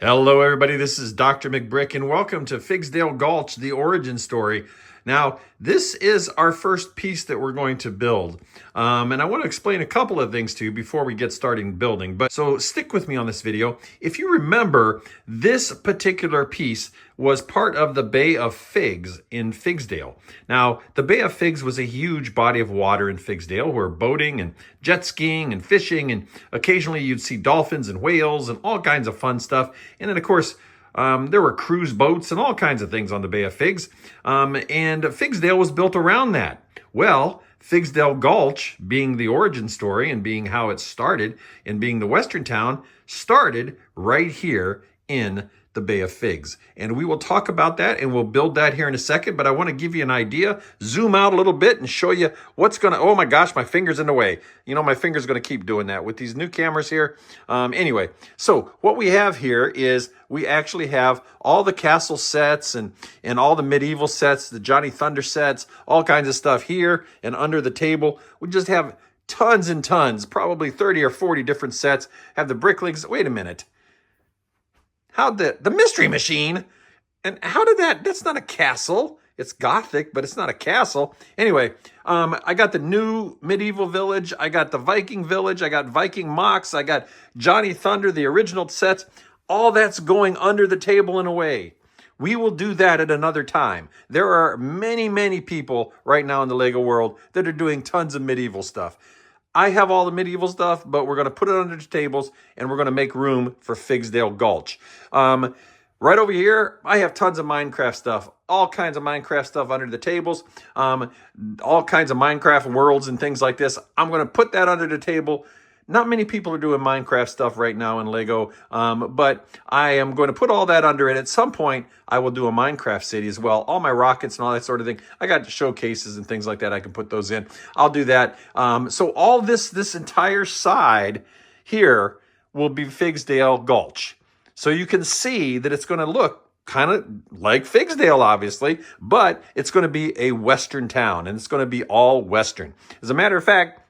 Hello, everybody. This is Dr. McBrick, and welcome to Figsdale Gulch, the origin story. Now, this is our first piece that we're going to build, and I want to explain a couple of things to you before we get starting building. But so stick with me on this video. If you remember, this particular piece was part of the Bay of Figs in Figsdale. Now, the Bay of Figs was a huge body of water in Figsdale where boating and jet skiing and fishing, and occasionally you'd see dolphins and whales and all kinds of fun stuff. And then, of course, there were cruise boats and all kinds of things on the Bay of Figs. And Figsdale was built around that. Well, Figsdale Gulch, being the origin story and being how it started and being the western town, started right here in the Bay of Figs. And we will talk about that and we'll build that here in a second, but I want to give you an idea, zoom out a little bit and show you what's going to, oh my gosh, my finger's in the way. You know, my finger's going to keep doing that with these new cameras here. Anyway, so what we have here is we actually have all the castle sets and all the medieval sets, the Johnny Thunder sets, all kinds of stuff here and under the table. We just have tons and tons, probably 30 or 40 different sets. Have the Bricklinks. Wait a minute. How the Mystery Machine, and how did that's not a castle. It's Gothic, but it's not a castle. Anyway, I got the new medieval village. I got the Viking village. I got Viking MOCS. I got Johnny Thunder, the original sets. All that's going under the table and away. We will do that at another time. There are many, many people right now in the LEGO world that are doing tons of medieval stuff. I have all the medieval stuff, but we're going to put it under the tables and we're going to make room for Figsdale Gulch. Right over here, I have tons of Minecraft stuff, all kinds of Minecraft stuff under the tables, all kinds of Minecraft worlds and things like this. I'm going to put that under the table. Not many people are doing Minecraft stuff right now in LEGO, but I am going to put all that under it. At some point, I will do a Minecraft city as well. All my rockets and all that sort of thing. I got showcases and things like that. I can put those in. I'll do that. So all this entire side here will be Figsdale Gulch. So you can see that it's going to look kind of like Figsdale, obviously, but it's going to be a Western town, and it's going to be all Western. As a matter of fact,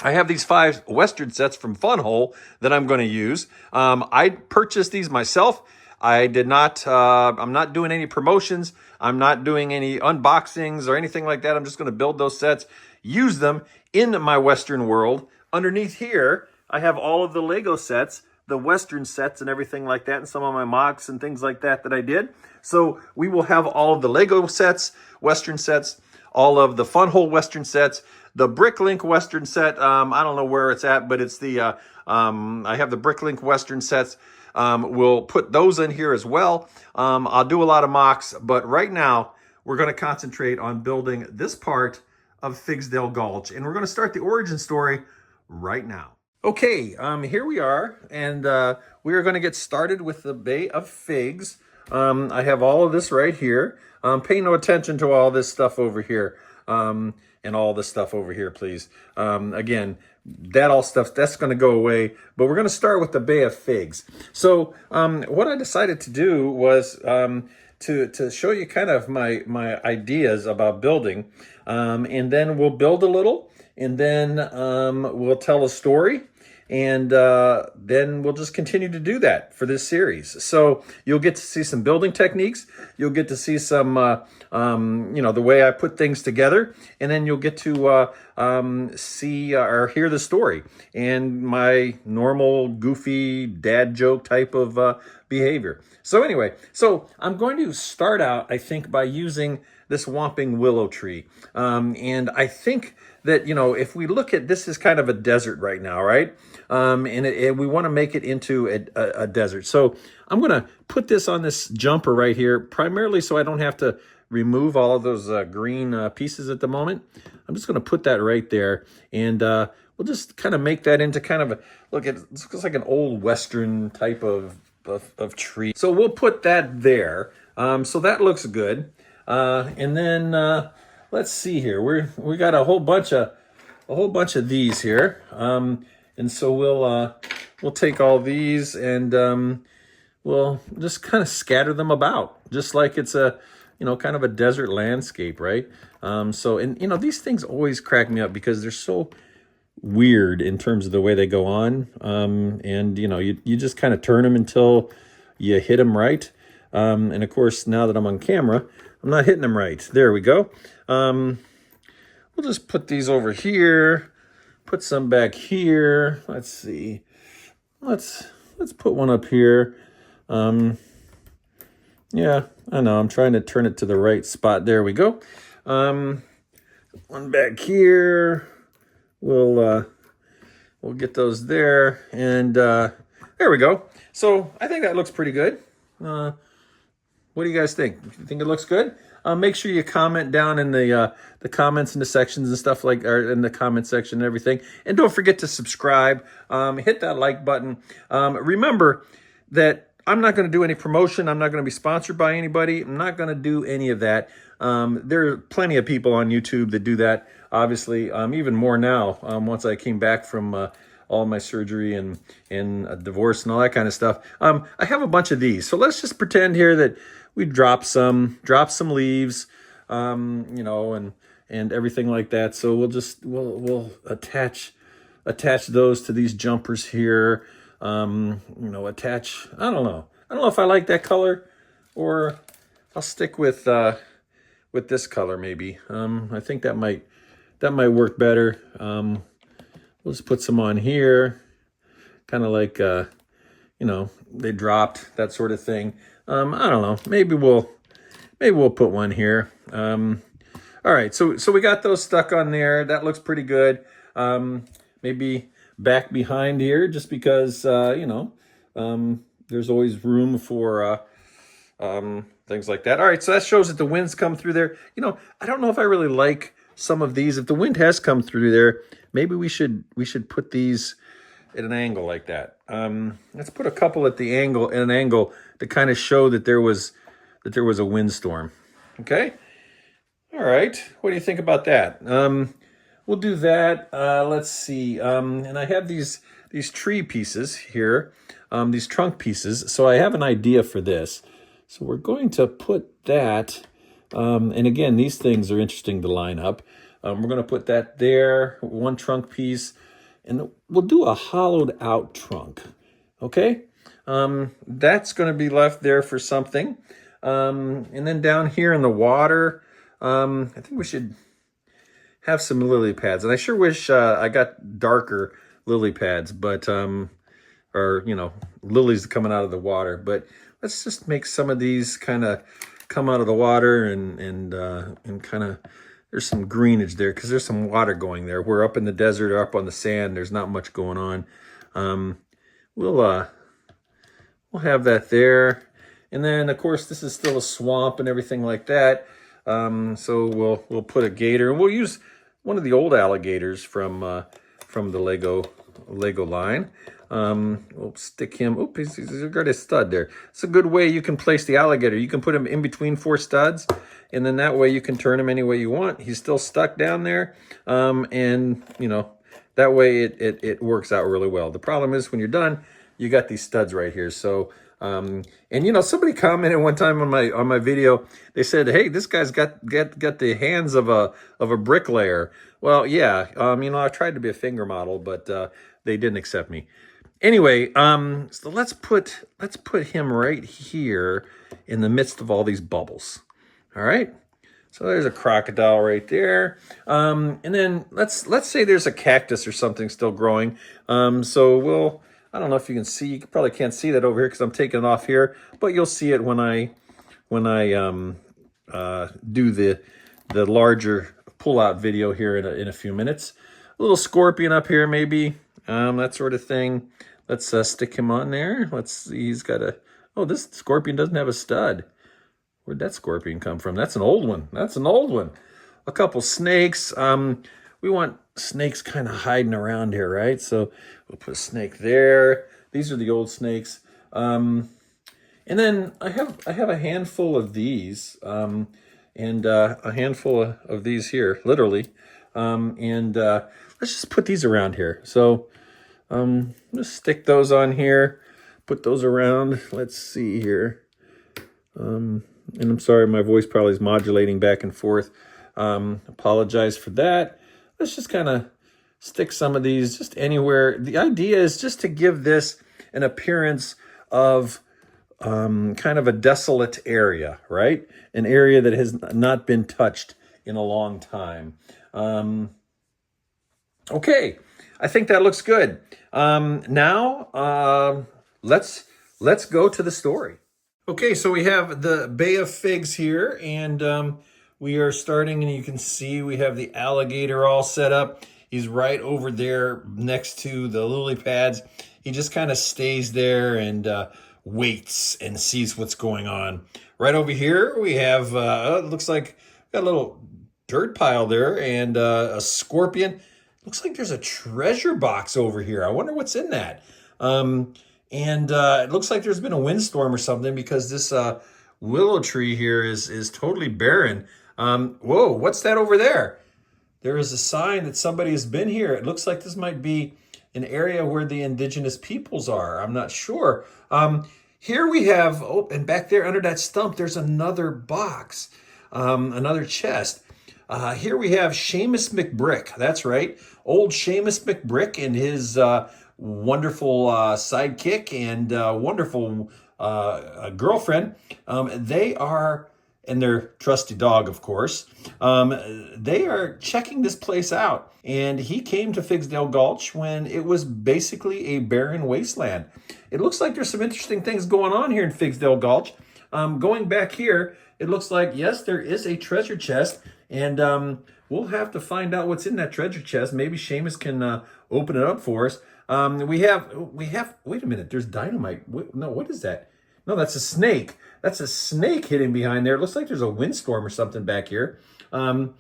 I have these 5 Western sets from FUNWHOLE that I'm going to use. I purchased these myself. I did not, I'm not doing any promotions. I'm not doing any unboxings or anything like that. I'm just going to build those sets, use them in my Western world. Underneath here, I have all of the LEGO sets, the Western sets and everything like that, and some of my MOCS and things like that I did. So we will have all of the LEGO sets, Western sets, all of the FUNWHOLE Western sets, the Bricklink Western set. I don't know where it's at, but it's the, I have the Bricklink Western sets. We'll put those in here as well. I'll do a lot of MOCS, but right now we're going to concentrate on building this part of Figsdale Gulch, and we're going to start the origin story right now. Okay, here we are, and we are going to get started with the Bay of Figs. I have all of this right here. Pay no attention to all this stuff over here. And all this stuff over here, please. Again, that's going to go away, but we're going to start with the Bay of Figs. So what I decided to do was to show you kind of my ideas about building, and then we'll build a little, and then we'll tell a story, and then we'll just continue to do that for this series. So you'll get to see some building techniques. You'll get to see some, the way I put things together. And then you'll get to see or hear the story and my normal goofy dad joke type of behavior. So anyway, so I'm going to start out, I think, by using this Whomping Willow tree. And I think that, if we look at this is kind of a desert right now, right? And we want to make it into a desert. So I'm going to put this on this jumper right here, primarily so I don't have to remove all of those green pieces at the moment. I'm just going to put that right there. And we'll just kind of make that into kind of it looks like an old Western type of tree. So we'll put that there. So that looks good. And then let's see here. We got a whole bunch of these here. And so we'll take all these and we'll just kind of scatter them about, just like it's a kind of a desert landscape, right? These things always crack me up because they're so weird in terms of the way they go on. You just kind of turn them until you hit them right. And of course, now that I'm on camera, I'm not hitting them right. There we go. We'll just put these over here, put some back here. Let's see. Let's put one up here. Yeah, I know. I'm trying to turn it to the right spot. There we go. One back here. We'll get those there, and there we go. So I think that looks pretty good. What do you guys think? You think it looks good? Make sure you comment down in the comments in the sections and stuff like, or in the comment section and everything. And don't forget to subscribe. Hit that like button. Remember that I'm not going to do any promotion. I'm not going to be sponsored by anybody. I'm not going to do any of that. There are plenty of people on YouTube that do that. Obviously, even more now. Once I came back from all my surgery and a divorce and all that kind of stuff. I have a bunch of these. So let's just pretend here that we drop some leaves, you know, and everything like that. So we'll attach those to these jumpers here. You know, attach, I don't know if I like that color, or I'll stick with this color maybe. I think that might work better. We'll just put some on here, kind of like, you know, they dropped, that sort of thing. I don't know, maybe we'll put one here. All right, so we got those stuck on there. That looks pretty good. Maybe back behind here, just because, you know, there's always room for things like that. All right, so that shows that the wind's come through there. You know, I don't know if I really like some of these. If the wind has come through there, maybe we should put these at an angle like that. Let's put a couple at an angle to kind of show that there was a windstorm. Okay. All right. What do you think about that? We'll do that. Let's see. And I have these tree pieces here, these trunk pieces. So I have an idea for this. So we're going to put that. And again, these things are interesting to line up. We're going to put that there, one trunk piece, and we'll do a hollowed out trunk. Okay. That's going to be left there for something. And then down here in the water, I think we should have some lily pads. And I sure wish I got darker lily pads, but, or, you know, lilies coming out of the water. But let's just make some of these kind of come out of the water and kind of, there's some greenage there because there's some water going there. We're up in the desert or up on the sand. There's not much going on. We'll have that there. And then, of course, this is still a swamp and everything like that. So we'll put a gator, and we'll use one of the old alligators from the Lego line. We'll stick him. Oop, he's got a stud there. It's a good way you can place the alligator. You can put him in between 4 studs, and then that way you can turn him any way you want. He's still stuck down there, and you know, that way it works out really well. The problem is when you're done, you got these studs right here. So. And you know, somebody commented one time on my video. They said, "Hey, this guy's got the hands of a bricklayer." Well, yeah. You know, I tried to be a finger model, but they didn't accept me. Anyway, so let's put him right here in the midst of all these bubbles. All right. So there's a crocodile right there. And then let's say there's a cactus or something still growing. So I don't know if you can see. You probably can't see that over here because I'm taking it off here, but you'll see it when I do the larger pull-out video here in a few minutes. A little scorpion up here, maybe, that sort of thing. Let's stick him on there. Let's see. He's got oh, this scorpion doesn't have a stud. Where'd that scorpion come from? That's an old one. That's an old one. A couple snakes. We want snakes kind of hiding around here, right? So we'll put a snake there. These are the old snakes. And then I have a handful of these, and a handful of these here, literally. And let's just put these around here. So just stick those on here, put those around. Let's see here. And I'm sorry, my voice probably is modulating back and forth. Apologize for that. Let's just kind of stick some of these just anywhere. The idea is just to give this an appearance of kind of a desolate area, right? An area that has not been touched in a long time. Okay, I think that looks good. Now, let's go to the story. Okay, so we have the Bay of Figs here, and we are starting, and you can see we have the alligator all set up. He's right over there next to the lily pads. He just kind of stays there and waits and sees what's going on. Right over here, we have, it looks like got a little dirt pile there and a scorpion. Looks like there's a treasure box over here. I wonder what's in that. It looks like there's been a windstorm or something because this willow tree here is totally barren. Whoa, what's that over there? There is a sign that somebody has been here. It looks like this might be an area where the indigenous peoples are. I'm not sure. Here we have, oh, and back there under that stump, there's another box, another chest. Here we have Seamus McBrick. That's right. Old Seamus McBrick and his wonderful sidekick and wonderful girlfriend. They are, and their trusty dog, of course, they are checking this place out. And he came to Figsdale Gulch when it was basically a barren wasteland. It looks like there's some interesting things going on here in Figsdale Gulch. Going back here, it looks like, yes, there is a treasure chest. And we'll have to find out what's in that treasure chest. Maybe Seamus can open it up for us. We have, wait a minute, there's dynamite. No, what is that? No, that's a snake. That's a snake hidden behind there. It looks like there's a windstorm or something back here. There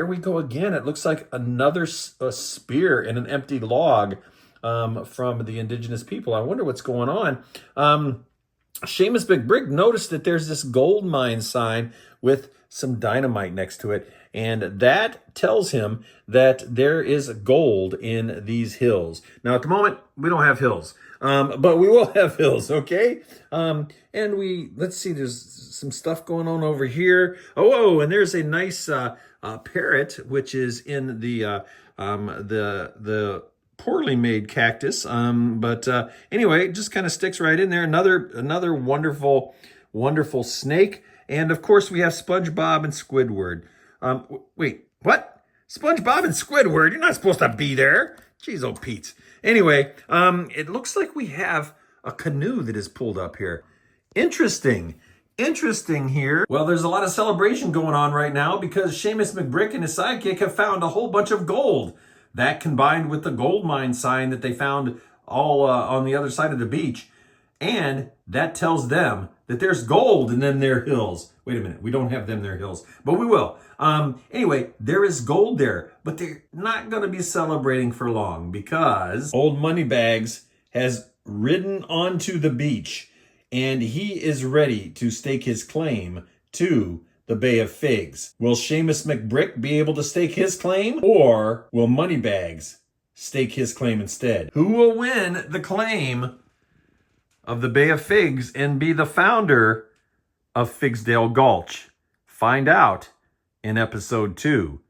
we go again. It looks like another spear and an empty log from the indigenous people. I wonder what's going on. Seamus McBrick noticed that there's this gold mine sign with some dynamite next to it. And that tells him that there is gold in these hills. Now, at the moment, we don't have hills, but we will have hills, okay? Let's see, there's some stuff going on over here. Oh, and there's a nice parrot, which is in the poorly made cactus. Anyway, it just kind of sticks right in there. Another wonderful, wonderful snake. And of course, we have SpongeBob and Squidward. Wait, what? SpongeBob and Squidward? You're not supposed to be there. Jeez, oh Pete. Anyway, it looks like we have a canoe that is pulled up here. Interesting here. Well, there's a lot of celebration going on right now because Seamus McBrick and his sidekick have found a whole bunch of gold. That combined with the gold mine sign that they found all on the other side of the beach. And that tells them that there's gold in them their hills. Wait a minute, we don't have them their hills, but we will. Anyway, there is gold there, but they're not going to be celebrating for long because Old Moneybags has ridden onto the beach and he is ready to stake his claim to the Bay of Figs. Will Seamus McBrick be able to stake his claim, or will Moneybags stake his claim instead? Who will win the claim of the Bay of Figs and be the founder of Figsdale Gulch? Find out in episode 2,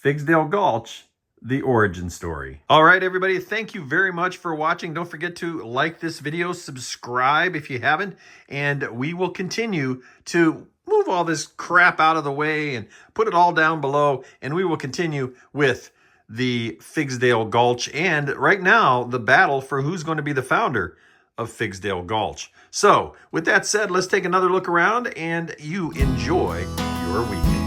Figsdale Gulch, the origin story. All right, everybody, thank you very much for watching. Don't forget to like this video, subscribe if you haven't, and we will continue to move all this crap out of the way and put it all down below, and we will continue with the Figsdale Gulch, and right now, the battle for who's going to be the founder of Figsdale Gulch. So, with that said, let's take another look around, and you enjoy your weekend.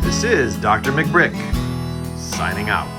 This is Dr. McBrick, signing out.